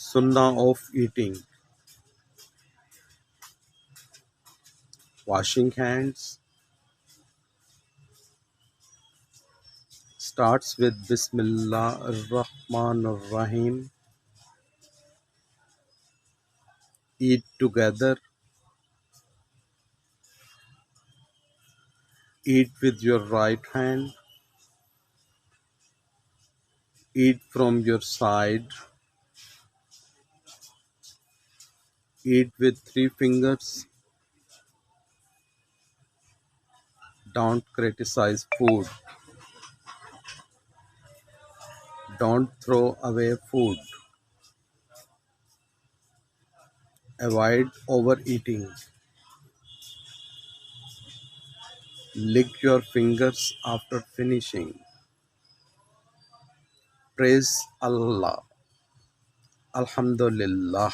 Sunnah of eating. Washing hands starts with Bismillah ar-Rahman ar-Rahim. Eat together. Eat with your right hand. Eat from your side. Eat with 3 fingers. Don't criticize food. Don't throw away food. Avoid overeating. Lick your fingers after finishing. Praise Allah. Alhamdulillah.